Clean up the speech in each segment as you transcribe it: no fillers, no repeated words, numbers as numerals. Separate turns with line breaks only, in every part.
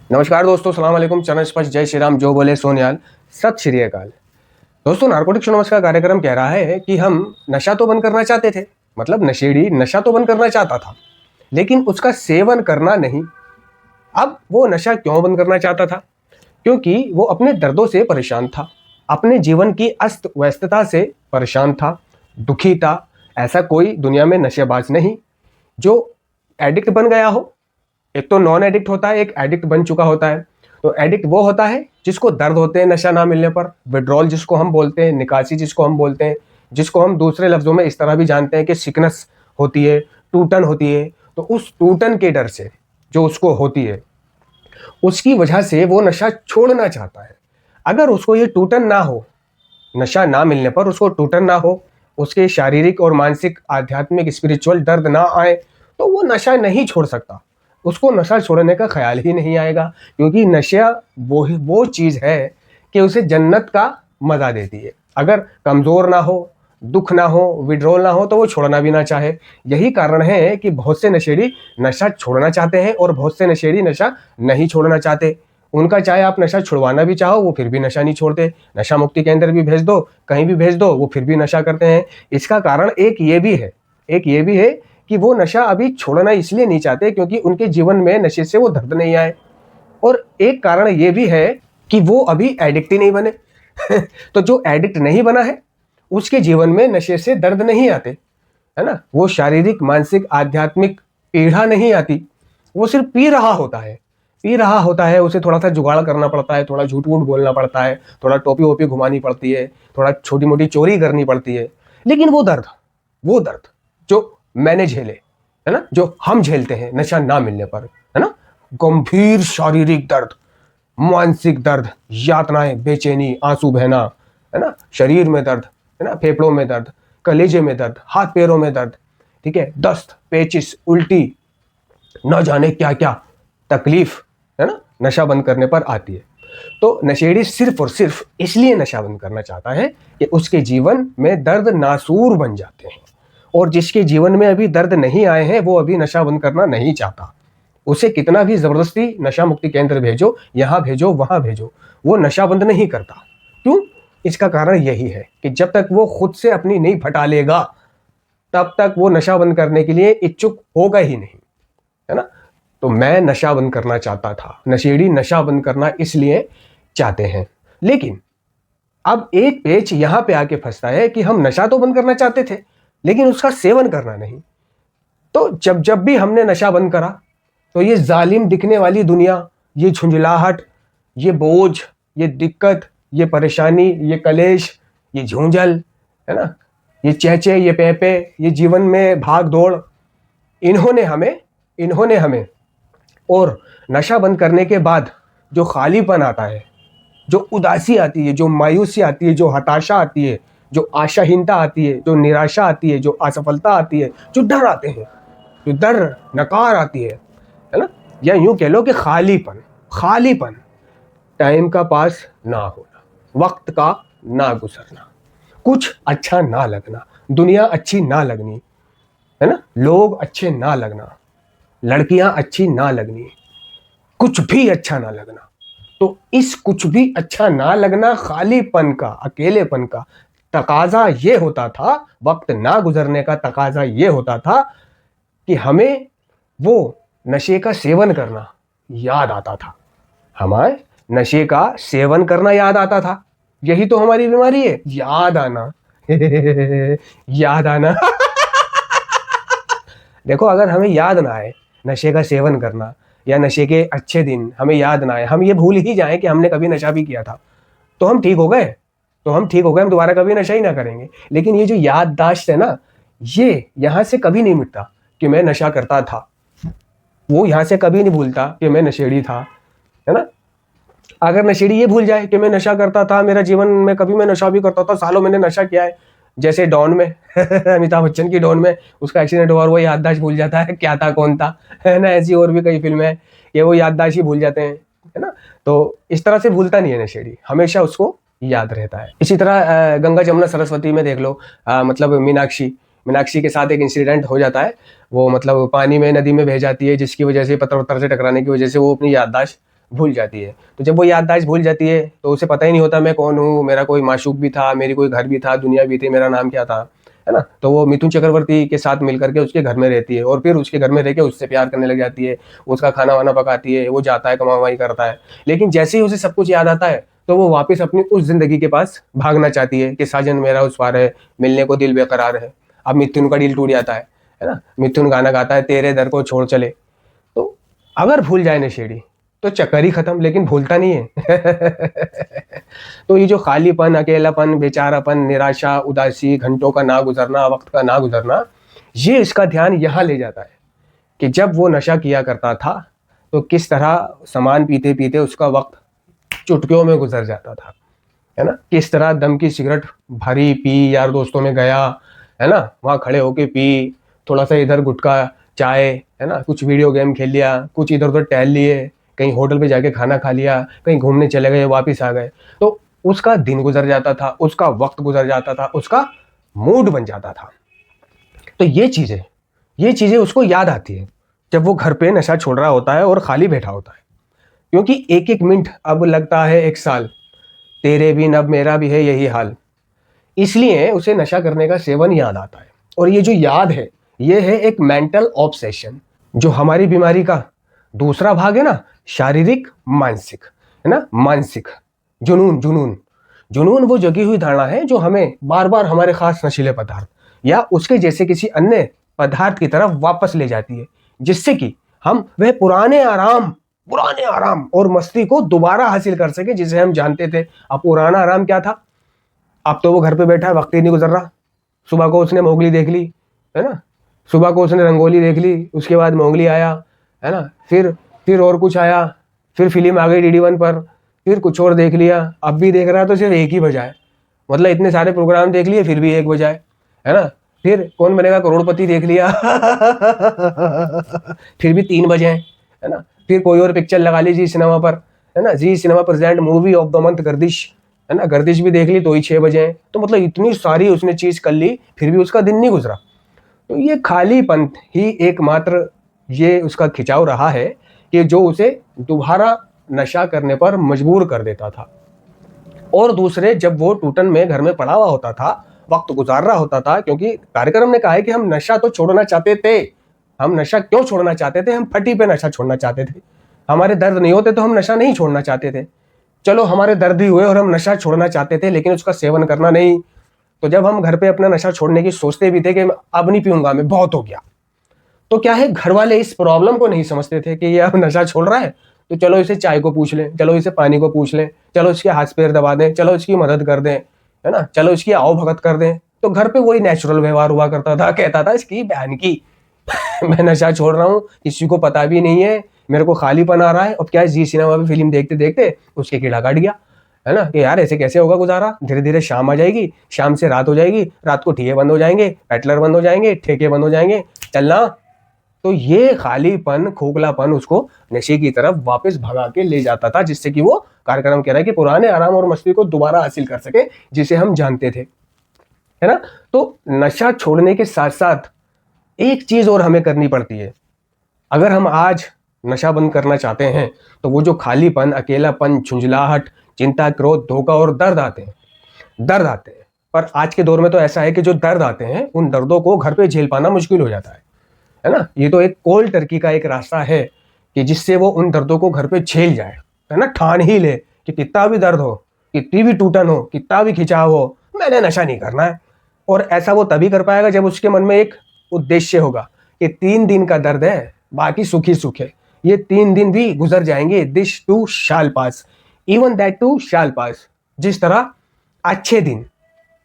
नमस्कार दोस्तों, सलाम अलैकुम, चरण स्पर्श, जय श्री राम, जो बोले सोनियाल, सत श्री अकाल। दोस्तों, नारकोटिक्स एनोनिमस का कार्यक्रम कह रहा है कि हम नशा तो बंद करना चाहते थे, मतलब नशेड़ी नशा तो बंद करना चाहता था, लेकिन उसका सेवन करना नहीं। अब वो नशा क्यों बंद करना चाहता था? क्योंकि वो अपने दर्दों से परेशान था, अपने जीवन की अस्त व्यस्तता से परेशान था, दुखी था। ऐसा कोई दुनिया में नशेबाज नहीं जो एडिक्ट बन गया हो। एक तो नॉन एडिक्ट होता है, एक एडिक्ट बन चुका होता है। तो एडिक्ट वो होता है जिसको दर्द होते हैं नशा ना मिलने पर, विड्रॉल जिसको हम बोलते हैं, निकासी जिसको हम बोलते हैं, जिसको हम दूसरे लफ्जों में इस तरह भी जानते हैं कि सिकनेस होती है, टूटन होती है। तो उस टूटन के डर से जो उसको होती है, उसकी वजह से वो नशा छोड़ना चाहता है। अगर उसको ये टूटन ना हो, नशा ना मिलने पर उसको टूटन ना हो, उसके शारीरिक और मानसिक, आध्यात्मिक, स्पिरिचुअल दर्द ना आए, तो वो नशा नहीं छोड़ सकता। उसको नशा छोड़ने का ख्याल ही नहीं आएगा, क्योंकि नशा वो चीज़ है कि उसे जन्नत का मज़ा देती है। अगर कमज़ोर ना हो, दुख ना हो, विड्रॉल ना हो, तो वो छोड़ना भी ना चाहे। यही कारण है कि बहुत से नशेड़ी नशा छोड़ना चाहते हैं और बहुत से नशेड़ी नशा नहीं छोड़ना चाहते। उनका चाहे आप नशा छुड़वाना भी चाहो, वो फिर भी नशा नहीं छोड़ते। नशा मुक्ति केंद्र भी भेज दो, कहीं भी भेज दो, वो फिर भी नशा करते हैं। इसका कारण एक ये भी है कि वो नशा अभी छोड़ना इसलिए नहीं चाहते क्योंकि उनके जीवन में नशे से वो दर्द नहीं आए। और एक कारण ये भी है कि वो अभी एडिक्ट ही नहीं बने। तो जो एडिक्ट नहीं बना है उसके जीवन में नशे से दर्द नहीं आते, है ना। वो शारीरिक, मानसिक, आध्यात्मिक पीड़ा नहीं आती। वो सिर्फ पी रहा होता है, उसे थोड़ा सा जुगाड़ करना पड़ता है, थोड़ा झूठ वूठ बोलना पड़ता है, थोड़ा टोपी वोपी घुमानी पड़ती है, थोड़ा छोटी मोटी चोरी करनी पड़ती है। लेकिन वो दर्द जो मैंने झेले, है ना, जो हम झेलते हैं नशा ना मिलने पर, है ना, गंभीर शारीरिक दर्द, मानसिक दर्द, यातनाएं, बेचैनी, आंसू बहना, है ना, शरीर में दर्द, है ना, फेफड़ों में दर्द, कलेजे में दर्द, हाथ पैरों में दर्द, ठीक है, दस्त, पेचिश, उल्टी, न जाने क्या क्या तकलीफ, है ना, नशा बंद करने पर आती है। तो नशेड़ी सिर्फ और सिर्फ इसलिए नशा बंद करना चाहता है कि उसके जीवन में दर्द नासूर बन जाते हैं। और जिसके जीवन में अभी दर्द नहीं आए हैं वो अभी नशा बंद करना नहीं चाहता। उसे कितना भी जबरदस्ती नशा मुक्ति केंद्र भेजो, यहां भेजो, वहां भेजो, वो नशा बंद नहीं करता। क्यों? इसका कारण यही है कि जब तक वो खुद से अपनी नहीं फटा लेगा, तब तक वो नशा बंद करने के लिए इच्छुक होगा ही नहीं, है ना। तो मैं नशा बंद करना चाहता था, नशेड़ी नशा बंद करना इसलिए चाहते हैं। लेकिन अब एक पेच यहां पे आके फंसता है कि हम नशा तो बंद करना चाहते थे लेकिन उसका सेवन करना नहीं। तो जब जब भी हमने नशा बंद करा, तो ये जालिम दिखने वाली दुनिया, ये झुंझलाहट, ये बोझ, ये दिक्कत, ये परेशानी, ये कलेश, ये झूंझल, है ना, ये चहचे, ये पेपे, ये जीवन में भाग दौड़, इन्होंने हमें और नशा बंद करने के बाद जो खालीपन आता है, जो उदासी आती है, जो मायूसी आती है, जो हताशा आती है, जो आशाहीनता आती है, जो निराशा आती है, जो असफलता आती है, जो डर आते हैं, जो डर नकार आती है ना, या यूं कह लो कि खालीपन, टाइम का पास ना होना, वक्त का ना गुजरना, कुछ अच्छा ना लगना, दुनिया अच्छी ना लगनी, है ना, लोग अच्छे ना लगना, लड़कियां अच्छी ना लगनी, कुछ भी अच्छा ना लगना। तो इस कुछ भी अच्छा ना लगना, खालीपन का, अकेलेपन का तकाजा ये होता था, वक्त ना गुजरने का तकाजा ये होता था कि हमें वो नशे का सेवन करना याद आता था। हमें नशे का सेवन करना याद आता था। यही तो हमारी बीमारी है, याद आना। याद आना। देखो, अगर हमें याद ना आए नशे का सेवन करना, या नशे के अच्छे दिन हमें याद ना आए, हम ये भूल ही जाएं कि हमने कभी नशा भी किया था, तो हम ठीक हो गए। हम दोबारा कभी नशा ही ना करेंगे। लेकिन ये जो याददाश्त है ना, ये यहां से कभी नहीं मिटता कि मैं नशा करता था। वो यहां से कभी नहीं भूलता कि मैं नशेड़ी था, है ना। अगर नशेड़ी ये भूल जाए कि मैं नशा करता था, मेरा जीवन में कभी मैं नशा भी करता था, सालों मैंने नशा किया है, जैसे डॉन में अमिताभ बच्चन की डॉन में उसका एक्सीडेंट हुआ और वो याददाश्त भूल जाता है क्या था कौन था, है ना। ऐसी और भी कई फिल्में हैं कि वो याददाश्त ही भूल जाते हैं, है ना। तो इस तरह से भूलता नहीं है नशेड़ी, हमेशा उसको याद रहता है। इसी तरह गंगा जमुना सरस्वती में देख लो, मतलब मीनाक्षी के साथ एक इंसिडेंट हो जाता है। वो मतलब पानी में, नदी में बह जाती है, जिसकी वजह से पत्थर वत्थर से टकराने की वजह से वो अपनी याददाश्त भूल जाती है। तो जब वो याददाश्त भूल जाती है तो उसे पता ही नहीं होता मैं कौन हूँ, मेरा कोई माशूक भी था, मेरी कोई घर भी था, दुनिया भी थी, मेरा नाम क्या था, है ना। तो वो मिथुन चक्रवर्ती के साथ मिलकर के उसके घर में रहती है और फिर उसके घर में रह के उससे प्यार करने लग जाती है, उसका खाना वाना पकाती है, वो जाता है कमाई करता है। लेकिन जैसे ही उसे सब कुछ याद आता है तो वो वापस अपनी उस जिंदगी के पास भागना चाहती है कि साजन मेरा उस पार है, मिलने को दिल बेकरार है। अब मिथुन का दिल टूट जाता है ना। मिथुन गाना गाता है तेरे दर को छोड़ चले। तो अगर भूल जाए नशेड़ी तो चक्कर ही खत्म, लेकिन भूलता नहीं है। तो ये जो खालीपन, अकेलापन, बेचारापन, निराशा, उदासी, घंटों का ना गुजरना, वक्त का ना गुजरना, ये इसका ध्यान यहाँ ले जाता है कि जब वो नशा किया करता था तो किस तरह सामान पीते पीते उसका वक्त चुटकियों में गुजर जाता था, है ना। किस तरह दम की सिगरेट भरी, पी, यार दोस्तों में गया, है ना, वहाँ खड़े होके पी, थोड़ा सा इधर गुटखा, चाय, है ना, कुछ वीडियो गेम खेल लिया, कुछ इधर उधर टहल लिए, कहीं होटल पे जाके खाना खा लिया, कहीं घूमने चले गए, वापस आ गए। तो उसका दिन गुजर जाता था, उसका वक्त गुजर जाता था, उसका मूड बन जाता था। तो ये चीजें उसको याद आती है जब वो घर पे नशा छोड़ रहा होता है और खाली बैठा होता है। क्योंकि एक एक मिनट अब लगता है एक साल, तेरे भी अब मेरा भी है यही हाल। इसलिए उसे नशा करने का सेवन याद आता है। और ये जो याद है, ये है एक मेंटल ऑब्सेशन। जो हमारी बीमारी का दूसरा भाग है ना, शारीरिक मानसिक, है ना, मानसिक जुनून। जुनून वो जगी हुई धारणा है जो हमें बार बार हमारे खास नशीले पदार्थ या उसके जैसे किसी अन्य पदार्थ की तरफ वापस ले जाती है, जिससे कि हम वह पुराने आराम और मस्ती को दोबारा हासिल कर सके जिसे हम जानते थे। अब पुराना आराम क्या था? अब तो वो घर पे बैठा है, वक्त ही नहीं गुजर रहा। सुबह को उसने मोगली देख ली, है ना, सुबह को उसने रंगोली देख ली, उसके बाद मोगली आया, है ना, फिर और कुछ आया, फिर फिल्म आ गई DD1 पर, फिर कुछ और देख लिया, अब भी देख रहा है तो सिर्फ एक ही बजाए। मतलब इतने सारे प्रोग्राम देख लिए फिर भी एक बजाए, है ना। फिर कौन बनेगा करोड़पति देख लिया, फिर भी 3 बजे, है ना। फिर कोई और पिक्चर लगा ली जी सिनेमा पर, है ना, Zee cinema present movie of the month Gardish, है ना, गर्दिश भी देख ली तो ही 6 बजे हैं। तो मतलब इतनी सारी उसने चीज कर ली फिर भी उसका दिन नहीं गुजरा। तो ये खालीपन ही एकमात्र ये उसका खिंचाव रहा है कि जो उसे दोबारा नशा करने पर मजबूर कर देता था। और दूसरे, जब वो टूटन में घर में पड़ा हुआ होता था, वक्त गुजार रहा होता था, क्योंकि कार्यक्रम ने कहा है कि हम नशा तो छोड़ना चाहते थे। हम नशा क्यों छोड़ना चाहते थे? हम फटी पे नशा छोड़ना चाहते थे। हमारे दर्द नहीं होते तो हम नशा नहीं छोड़ना चाहते थे। चलो हमारे दर्द ही हुए और हम नशा छोड़ना चाहते थे लेकिन उसका सेवन करना नहीं। तो जब हम घर पे अपना नशा छोड़ने की सोचते भी थे कि अब नहीं पीऊंगा मैं, बहुत हो गया, तो क्या है, घर वाले इस प्रॉब्लम को नहीं समझते थे कि ये अब नशा छोड़ रहा है तो चलो इसे चाय को पूछ लें, चलो इसे पानी को पूछ लें, चलो इसके हाथ पैर दबा दें, चलो इसकी मदद कर दें, है ना, चलो इसकी आओ भगत कर दें। तो घर पे वही नेचुरल व्यवहार हुआ करता था। कहता था इसकी बहन की मैं नशा छोड़ रहा हूँ, किसी को पता भी नहीं है, मेरे को खालीपन आ रहा है। अब क्या है, जी सिनेमा पे फिल्म देखते देखते उसके कीड़ा काट गया, है ना, कि यार ऐसे कैसे होगा गुजारा। धीरे धीरे शाम आ जाएगी, शाम से रात हो जाएगी, रात को ठिये बंद हो जाएंगे, पेटलर बंद हो जाएंगे, ठेके बंद हो जाएंगे, चलना। तो ये खालीपन, खोखलापन उसको नशे की तरफ वापस भगा के ले जाता था, जिससे कि वो कार्यक्रम कह रहा है कि पुराने आराम और मस्ती को दोबारा हासिल कर सके जिसे हम जानते थे, है ना। तो नशा छोड़ने के साथ साथ एक चीज और हमें करनी पड़ती है। अगर हम आज नशा बंद करना चाहते हैं तो वो जो खालीपन, अकेलापन, झुंझलाहट, चिंता, क्रोध, धोखा और दर्द आते हैं। पर आज के दौर में तो ऐसा है कि जो दर्द आते हैं उन दर्दों को घर पे झेल पाना मुश्किल हो जाता है ना। ये तो एक कोल्ड टर्की का एक रास्ता है कि जिससे वो उन दर्दों को घर पे झेल जाए, है ना, ठान ही ले कि कितना भी दर्द हो, कितनी भी टूटन हो, कितना भी खिंचाव हो, मैंने नशा नहीं करना है। और ऐसा वो तभी कर पाएगा जब उसके मन में एक उद्देश्य होगा कि 3 दिन का दर्द है, बाकी सुख ही सुख है, ये 3 दिन भी गुजर जाएंगे, this too shall pass, even that too shall pass. जिस तरह अच्छे दिन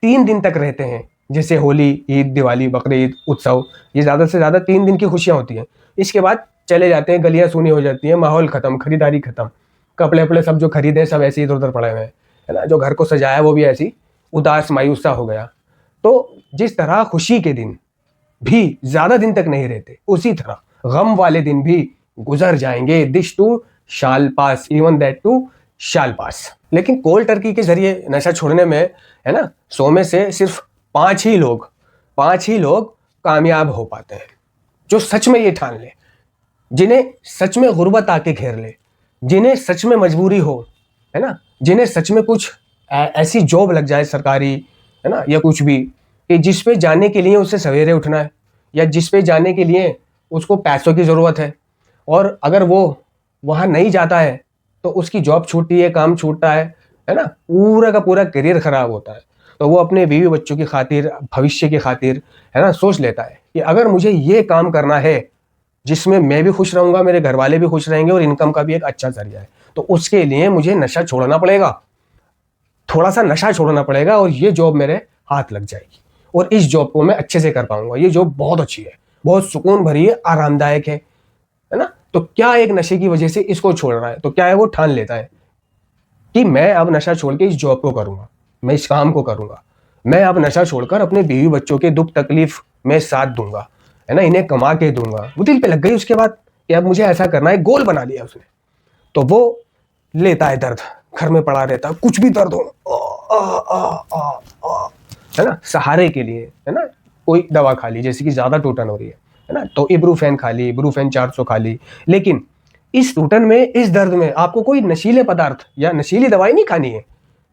3 दिन तक रहते हैं, जैसे होली, ईद, दिवाली, बकरीद, उत्सव, ये ज़्यादा से ज़्यादा 3 दिन की खुशियाँ होती हैं। इसके बाद चले जाते हैं, गलियाँ सूनी हो जाती हैं, माहौल खत्म, खरीदारी खत्म, कपड़े वपड़े सब जो खरीदे सब ऐसे इधर उधर पड़े हुए हैं, है ना, जो घर को सजाया वो भी ऐसी उदास मायूस सा हो गया। तो जिस तरह खुशी के दिन भी ज्यादा दिन तक नहीं रहते, उसी तरह गम वाले दिन भी गुजर जाएंगे, this too shall pass, even that too shall pass. लेकिन कोल्ड टर्की के जरिए नशा छोड़ने में, है ना, 100 में से सिर्फ 5 ही लोग कामयाब हो पाते हैं, जो सच में ये ठान ले, जिन्हें सच में गुर्बत आके घेर ले, जिन्हें सच में मजबूरी हो, है ना, जिन्हें सच में कुछ ऐसी जॉब लग जाए सरकारी, है ना, या कुछ भी, कि जिस पे जाने के लिए उसे सवेरे उठना है, या जिस पे जाने के लिए उसको पैसों की ज़रूरत है, और अगर वो वहाँ नहीं जाता है तो उसकी जॉब छूटती है, काम छूटता है ना, पूरा का पूरा करियर खराब होता है। तो वो अपने बीवी बच्चों की खातिर, भविष्य की खातिर, है ना, सोच लेता है कि अगर मुझे ये काम करना है जिसमें मैं भी खुश रहूंगा, मेरे घर वाले भी खुश रहेंगे और इनकम का भी एक अच्छा जरिया है, तो उसके लिए मुझे नशा छोड़ना पड़ेगा, थोड़ा सा नशा छोड़ना पड़ेगा, और ये जॉब मेरे हाथ लग जाएगी और इस जॉब को मैं अच्छे से कर पाऊंगा। ये जॉब बहुत अच्छी है, बहुत सुकून भरी है, आरामदायक है ना। तो क्या एक नशे की वजह से इसको छोड़ रहा है, तो क्या है, वो ठान लेता है कि मैं अब नशा छोड़ के इस जॉब को करूंगा, मैं इस काम को करूंगा, मैं अब नशा छोड़कर अपने बीवी बच्चों के दुख तकलीफ में साथ दूंगा, है ना, इन्हें कमा के दूंगा। वो दिल पे लग गई उसके बाद कि अब मुझे ऐसा करना है, गोल बना लिया उसने। तो वो लेता है दर्द, घर में पड़ा रहता है, कुछ भी दर्द हो, आ, आ, आ, आ, है ना, सहारे के लिए, है ना, कोई दवा खा ली, जैसे कि ज्यादा टूटन हो रही है ना, तो इब्रूफेन खा ली, इब्रूफेन 400 खा ली। लेकिन इस टूटन में, इस दर्द में आपको कोई नशीले पदार्थ या नशीली दवाई नहीं खानी है।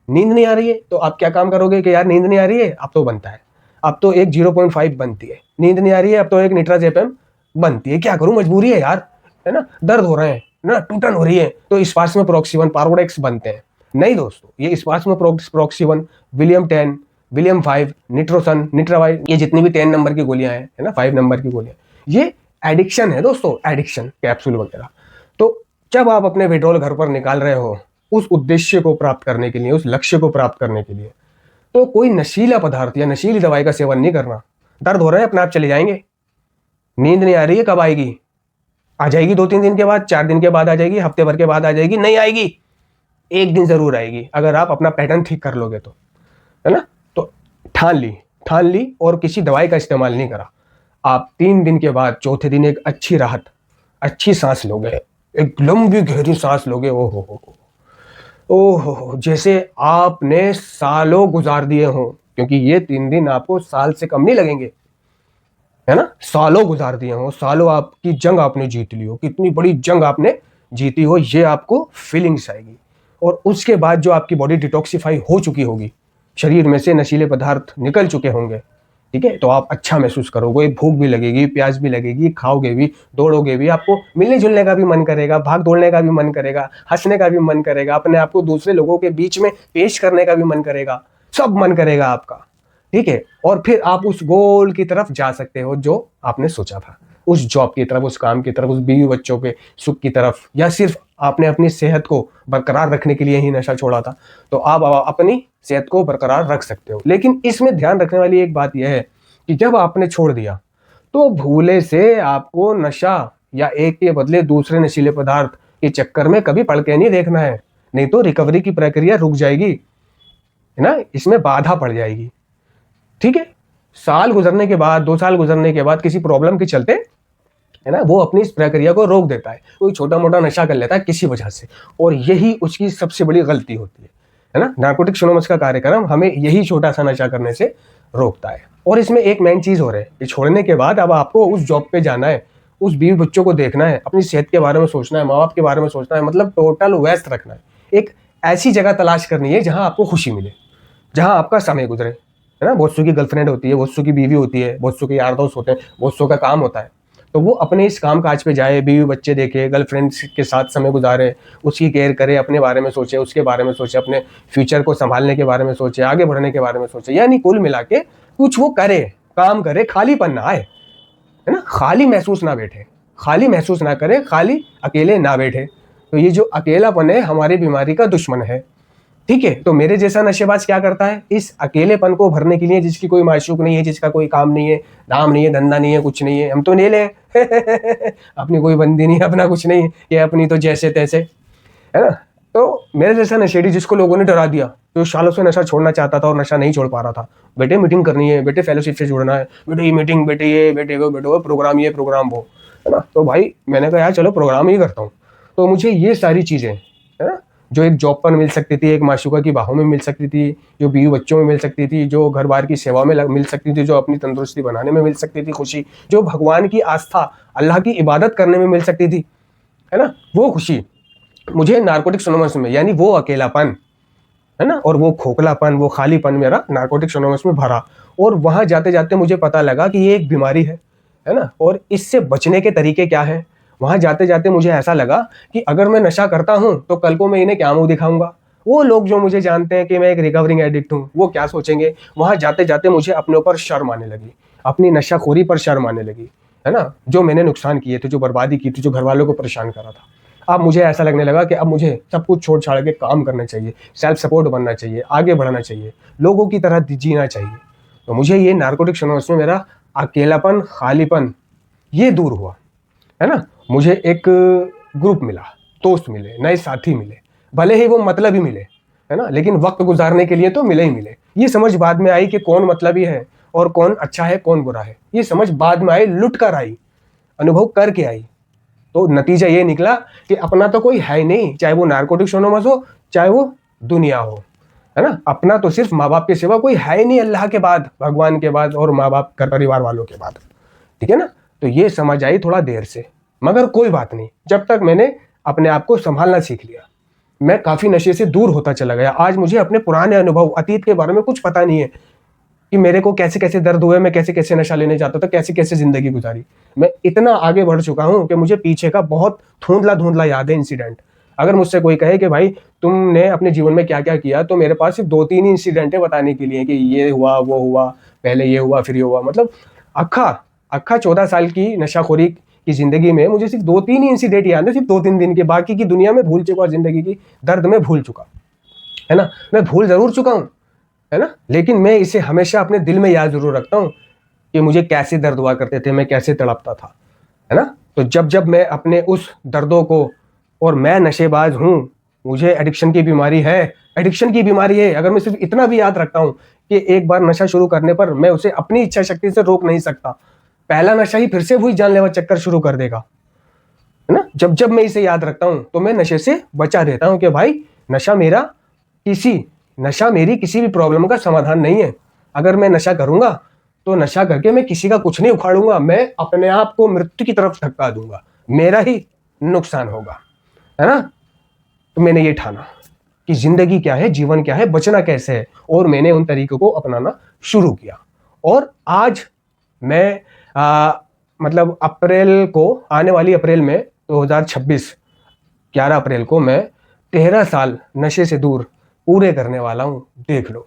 नींद नहीं आ रही है तो आप क्या काम करोगे कि यार नींद नहीं आ रही है, अब तो बनता है, अब तो एक 0.5 बनती है, नींद नहीं आ रही है, अब तो एक निट्राजेपम बनती है, क्या करूं, मजबूरी है यार, है ना, दर्द हो रहे हैं ना, टूटन हो रही है, तो स्पार्स में प्रोक्सीवन, पार्वोडेक्स बनते हैं। नहीं दोस्तों, ये स्पार्स में प्रोक्सीवन, विलियम 10, विलियम 5, निट्रोसन, निट्रावाइड, ये जितनी भी 10 नंबर की गोलियां हैं, है ना, 5 नंबर की गोलियां, ये एडिक्शन है दोस्तों, एडिक्शन कैप्सूल वगैरह। तो जब आप अपने विड्रॉल घर पर निकाल रहे हो उस उद्देश्य को प्राप्त करने के लिए, उस लक्ष्य को प्राप्त करने के लिए, तो कोई नशीला पदार्थ या नशीली दवाई का सेवन नहीं करना। दर्द हो रहा है, अपने आप चले जाएंगे। नींद नहीं आ रही है, कब आएगी, आ जाएगी 2-3 दिन के बाद, 4 दिन के बाद आ जाएगी, हफ्ते भर के बाद आ जाएगी, नहीं आएगी, एक दिन जरूर आएगी, अगर आप अपना पैटर्न ठीक कर लोगे तो, है ना। तो ठान ली और किसी दवाई का इस्तेमाल नहीं करा। आप 3 दिन के बाद, चौथे दिन एक अच्छी राहत, अच्छी सांस लोगे, एक लंबी गहरी सांस लोगे, ओहो, जैसे आपने सालों गुजार दिए हों, क्योंकि ये 3 दिन आपको साल से कम नहीं लगेंगे, है ना, सालों गुजार दिए हों, सालों आपकी जंग आपने जीत ली हो, कितनी बड़ी जंग आपने जीती हो, ये आपको फीलिंग्स आएगी। और उसके बाद जो आपकी बॉडी डिटॉक्सिफाई हो चुकी होगी, शरीर में से नशीले पदार्थ निकल चुके होंगे, ठीक है, तो आप अच्छा महसूस करोगे, भूख भी लगेगी, प्यास भी लगेगी, खाओगे भी, दौड़ोगे भी, आपको मिलने जुलने का भी मन करेगा, भाग दौड़ने का भी मन करेगा, हंसने का भी मन करेगा, अपने आप को दूसरे लोगों के बीच में पेश करने का भी मन करेगा, सब मन करेगा आपका, ठीक है। और फिर आप उस गोल की तरफ जा सकते हो जो आपने सोचा था, उस जॉब की तरफ, उस काम की तरफ, उस बीवी बच्चों के सुख की तरफ, या सिर्फ आपने अपनी सेहत को बरकरार रखने के लिए ही नशा छोड़ा था, तो आप अपनी सेहत को बरकरार रख सकते हो। लेकिन इसमें ध्यान रखने वाली एक बात यह है कि जब आपने छोड़ दिया तो भूले से आपको नशा या एक के बदले दूसरे नशीले पदार्थ के चक्कर में कभी पड़ के नहीं देखना है, नहीं तो रिकवरी की प्रक्रिया रुक जाएगी, है ना, इसमें बाधा पड़ जाएगी, ठीक है। साल गुजरने के बाद, 2 साल गुजरने के बाद किसी प्रॉब्लम के चलते, है ना, वो अपनी इस प्रक्रिया को रोक देता है, कोई छोटा मोटा नशा कर लेता है किसी वजह से, और यही उसकी सबसे बड़ी गलती होती है ना। नार्कोटिक्स एनोनिमस का कार्यक्रम हमें यही छोटा सा नशा करने से रोकता है। और इसमें एक मेन चीज हो रहा है कि छोड़ने के बाद अब आपको उस जॉब पे जाना है, उस बीवी बच्चों को देखना है, अपनी सेहत के बारे में सोचना है, माँ बाप के बारे में सोचना है, मतलब टोटल व्यस्त रखना है। एक ऐसी जगह तलाश करनी है जहां आपको खुशी मिले, जहां आपका समय गुजरे, है ना। बहुत सौ की गर्लफ्रेंड होती है, बहुत सौ की बीवी होती है, बहुत सौ के यार दोस्त होते हैं, बहुत सौ का काम होता है, तो वो अपने इस काम काज पे जाए, बीवी बच्चे देखे, गर्लफ्रेंड के साथ समय गुजारे, उसकी केयर करे, अपने बारे में सोचे, उसके बारे में सोचे, अपने फ्यूचर को संभालने के बारे में सोचे, आगे बढ़ने के बारे में सोचे, यानी कुल मिला के कुछ वो करे, काम करे, खालीपन ना आए, है ना, खाली महसूस ना बैठे, खाली महसूस ना करे, खाली अकेले ना बैठे। तो ये जो अकेलापन है हमारी बीमारी का दुश्मन है, ठीक है। तो मेरे जैसा नशेबाज क्या करता है, इस अकेलेपन को भरने के लिए, जिसकी कोई माशूक नहीं है, जिसका कोई काम नहीं है, नाम नहीं है, धंधा नहीं है, कुछ नहीं है, हम तो नहीं ले अपनी कोई बंदी नहीं है, अपना कुछ नहीं है, ये अपनी तो जैसे तैसे, है ना। तो मेरे जैसा नशेड़ी जिसको लोगों ने डरा दिया, जो सालों से नशा छोड़ना चाहता था और नशा नहीं छोड़ पा रहा था, बेटे मीटिंग करनी है, बेटे फेलोशिप से जुड़ना है, बेटे ये मीटिंग, बेटे ये, बेटे वो प्रोग्राम, ये प्रोग्राम वो, है ना। तो भाई मैंने कहा यार चलो प्रोग्राम ही करता हूँ। तो मुझे ये सारी चीजें, है ना, जो एक जॉब पर मिल सकती थी, एक माशूका की बाहों में मिल सकती थी, जो बीवी बच्चों में मिल सकती थी, जो घर बार की सेवा में मिल सकती थी, जो अपनी तंदुरुस्ती बनाने में मिल सकती थी खुशी, जो भगवान की आस्था, अल्लाह की इबादत करने में मिल सकती थी, है ना, वो खुशी मुझे नारकोटिक्स एनोनिमस में, यानी वो अकेलापन है ना, और वो खोखलापन, वो खालीपन मेरा नारकोटिक्स एनोनिमस में भरा। और वहां जाते जाते मुझे पता लगा कि ये एक बीमारी है ना, और इससे बचने के तरीके क्या हैं। वहां जाते जाते मुझे ऐसा लगा कि अगर मैं नशा करता हूं तो कल को मैं इन्हें क्या मुंह दिखाऊंगा। वो लोग जो मुझे जानते हैं कि मैं एक रिकवरिंग एडिक्ट हूं, वो क्या सोचेंगे। वहां जाते जाते मुझे अपने ऊपर शर्म आने लगी, अपनी नशाखोरी पर शर्म आने लगी, है ना, जो मैंने नुकसान किए थे, जो बर्बादी की थी, जो घर वालों को परेशान करा था। अब मुझे ऐसा लगने लगा कि अब मुझे सब कुछ छोड़ छाड़ के काम करना चाहिए, सेल्फ सपोर्ट बनना चाहिए, आगे बढ़ना चाहिए, लोगों की तरह जीना चाहिए। तो मुझे ये नारकोटिक्स एनोनिमस में मेरा अकेलापन, खालीपन ये दूर हुआ, है ना। मुझे एक ग्रुप मिला, दोस्त मिले, नए साथी मिले, भले ही वो मतलबी मिले, है ना, लेकिन वक्त गुजारने के लिए तो मिले ही मिले। ये समझ बाद में आई कि कौन मतलबी है और कौन अच्छा है, कौन बुरा है। ये समझ बाद में आई, लुट कर आई, अनुभव करके आई। तो नतीजा ये निकला कि अपना तो कोई है ही नहीं, चाहे वो नारकोटिक्स एनोनिमस हो, चाहे वो दुनिया हो, है ना। अपना तो सिर्फ माँ बाप के सिवा कोई है ही नहीं, अल्लाह के बाद, भगवान के बाद और माँ बाप, घर परिवार वालों के बाद, ठीक है ना। तो ये समझ आई थोड़ा देर से, मगर कोई बात नहीं, जब तक मैंने अपने आप को संभालना सीख लिया, मैं काफी नशे से दूर होता चला गया। आज मुझे अपने पुराने अनुभव, अतीत के बारे में कुछ पता नहीं है कि मेरे को कैसे कैसे दर्द हुए, मैं कैसे कैसे नशा लेने जाता था, कैसे कैसे जिंदगी गुजारी। मैं इतना आगे बढ़ चुका हूं कि मुझे पीछे का बहुत धुंधला धुंधला याद है इंसिडेंट। अगर मुझसे कोई कहे कि भाई तुमने अपने जीवन में क्या क्या किया, तो मेरे पास सिर्फ 2-3 ही इंसिडेंट है बताने के लिए कि ये हुआ, वो हुआ, पहले ये हुआ, फिर ये हुआ। मतलब अक्खा अक्खा 14 साल की नशाखोरी की जिंदगी में मुझे सिर्फ 2-3 ही इंसिडेंट याद है, सिर्फ 2-3 दिन के। बाकी की दुनिया में भूल चुका, जिंदगी की दर्द में भूल चुका, है ना। मैं भूल जरूर चुका हूं, है ना, लेकिन मैं इसे हमेशा अपने दिल में याद जरूर रखता हूँ कि मुझे कैसे दर्द हुआ करते थे, मैं कैसे तड़पता था, है ना। तो जब जब मैं अपने उस दर्दों को, और मैं नशेबाज हूँ, मुझे एडिक्शन की बीमारी है, एडिक्शन की बीमारी है, अगर मैं सिर्फ इतना भी याद रखता हूँ कि एक बार नशा शुरू करने पर मैं उसे अपनी इच्छा शक्ति से रोक नहीं सकता, पहला नशा ही फिर से वही जानलेवा चक्कर शुरू कर देगा, है ना। जब जब मैं इसे याद रखता हूँ तो मैं नशे से बचा देता हूँ कि भाई नशा मेरी किसी भी प्रॉब्लम का समाधान नहीं है। अगर मैं नशा करूंगा तो नशा करके मैं किसी का कुछ नहीं उखाड़ूंगा, मैं अपने आप को मृत्यु की तरफ धक्का दूंगा, मेरा ही नुकसान होगा, है ना। तो मैंने ये ठाना कि जिंदगी क्या है, जीवन क्या है, बचना कैसे है, और मैंने उन तरीकों को अपनाना शुरू किया। और आज मैं मतलब अप्रैल को, आने वाली अप्रैल में 2026 11 अप्रैल को मैं 13 साल नशे से दूर पूरे करने वाला हूं। देख लो,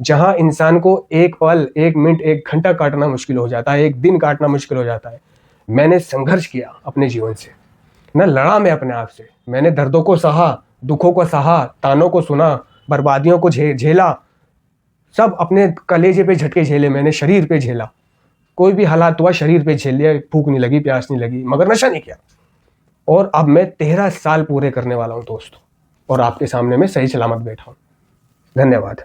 जहां इंसान को एक पल, एक मिनट, एक घंटा काटना मुश्किल हो जाता है, एक दिन काटना मुश्किल हो जाता है, मैंने संघर्ष किया अपने जीवन से, ना लड़ा मैं अपने आप से। मैंने दर्दों को सहा, दुखों को सहा, तानों को सुना, बर्बादियों को झेला, सब अपने कलेजे पे झटके झेले मैंने, शरीर पे झेला। कोई भी हालात हुआ शरीर पे झेल लिया, भूख नहीं लगी, प्यास नहीं लगी, मगर नशा नहीं किया। और अब मैं 13 साल पूरे करने वाला हूं दोस्तों, और आपके सामने मैं सही सलामत बैठा हूं। धन्यवाद।